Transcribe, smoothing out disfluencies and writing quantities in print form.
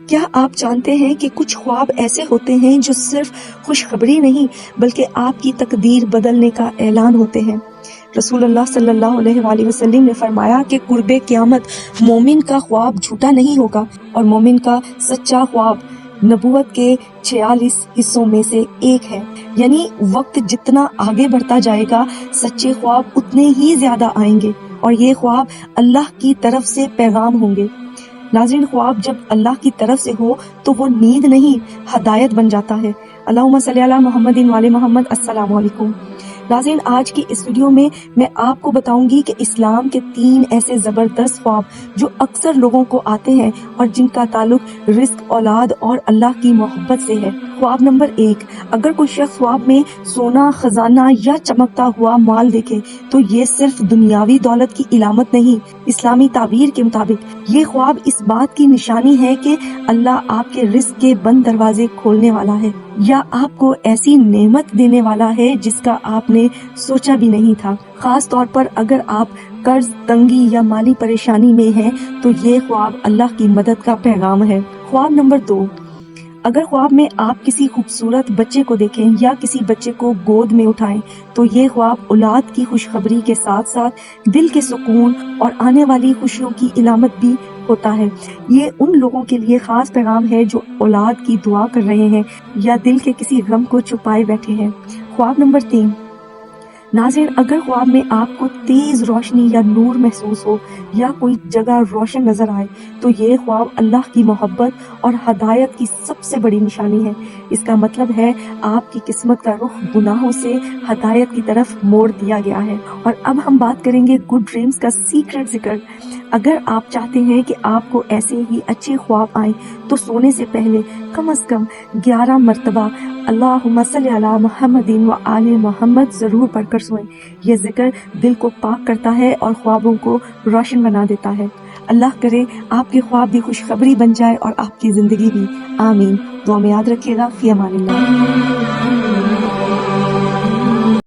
کیا آپ جانتے ہیں کہ کچھ خواب ایسے ہوتے ہیں جو صرف خوشخبری نہیں بلکہ آپ کی تقدیر بدلنے کا اعلان ہوتے ہیں؟ رسول اللہ صلی اللہ علیہ وآلہ وسلم نے فرمایا کہ قرب قیامت مومن کا خواب جھوٹا نہیں ہوگا، اور مومن کا سچا خواب نبوت کے 46 حصوں میں سے ایک ہے۔ یعنی وقت جتنا آگے بڑھتا جائے گا سچے خواب اتنے ہی زیادہ آئیں گے، اور یہ خواب اللہ کی طرف سے پیغام ہوں گے۔ ناظرین، خواب جب اللہ کی طرف سے ہو تو وہ نیند نہیں، ہدایت بن جاتا ہے۔ اللہم صلی علی محمد وعلی محمد۔ السلام علیکم ناظرین، آج کی اس ویڈیو میں آپ کو بتاؤں گی کہ اسلام کے 3 ایسے زبردست خواب جو اکثر لوگوں کو آتے ہیں اور جن کا تعلق رزق، اولاد اور اللہ کی محبت سے ہے۔ خواب نمبر 1، اگر کوئی شخص خواب میں سونا، خزانہ یا چمکتا ہوا مال دیکھے تو یہ صرف دنیاوی دولت کی علامت نہیں، اسلامی تعبیر کے مطابق یہ خواب اس بات کی نشانی ہے کہ اللہ آپ کے رزق کے بند دروازے کھولنے والا ہے، یا آپ کو ایسی نعمت دینے والا ہے جس کا آپ نے سوچا بھی نہیں تھا۔ خاص طور پر اگر آپ قرض، تنگی یا مالی پریشانی میں ہیں تو یہ خواب اللہ کی مدد کا پیغام ہے۔ خواب نمبر 2، اگر خواب میں آپ کسی خوبصورت بچے کو دیکھیں یا کسی بچے کو گود میں اٹھائیں تو یہ خواب اولاد کی خوشخبری کے ساتھ ساتھ دل کے سکون اور آنے والی خوشیوں کی علامت بھی ہوتا ہے۔ یہ ان لوگوں کے لیے خاص پیغام ہے جو اولاد کی دعا کر رہے ہیں یا دل کے کسی غم کو چھپائے بیٹھے ہیں۔ خواب نمبر 3، ناظرین، اگر خواب میں آپ کو تیز روشنی یا نور محسوس ہو یا کوئی جگہ روشن نظر آئے تو یہ خواب اللہ کی محبت اور ہدایت کی سب سے بڑی نشانی ہے۔ اس کا مطلب ہے آپ کی قسمت کا رخ گناہوں سے ہدایت کی طرف موڑ دیا گیا ہے۔ اور اب ہم بات کریں گے گڈ ڈریمز کا سیکرٹ ذکر۔ اگر آپ چاہتے ہیں کہ آپ کو ایسے ہی اچھے خواب آئیں تو سونے سے پہلے کم از کم 11 مرتبہ اللہم صلی علی محمد وآل محمد ضرور پڑھ کر سوئیں۔ یہ ذکر دل کو پاک کرتا ہے اور خوابوں کو روشن بنا دیتا ہے۔ اللہ کرے آپ کے خواب بھی خوشخبری بن جائے اور آپ کی زندگی بھی۔ آمین۔ دعا میں یاد رکھیے گا۔ فی امان اللہ۔